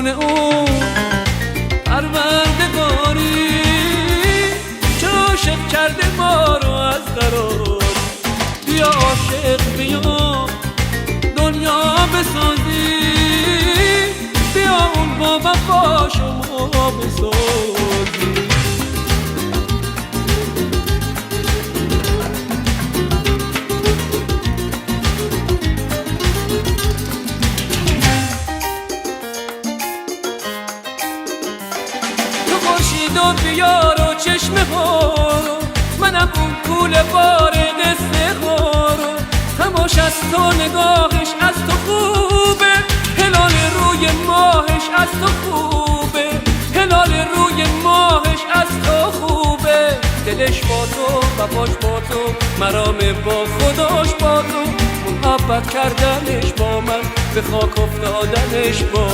آسمون اون پروردگاری چه عاشق کرده ما رو از قرار. بیا عاشق بیا دنیا بسازی، بیا اون با وفا شما بسازی. تو خورشید و بیار و چشمه ها رو، منم اون کوله بار قصه ها رو. هماش از تو نگاهش از تو خوبه، هلال روی ماهش از تو خوبه، هلال روی ماهش از تو خوبه. دلش با تو وفاش با تو، مرام با خداش با تو، محبت کردنش با من به خاک افتادنش با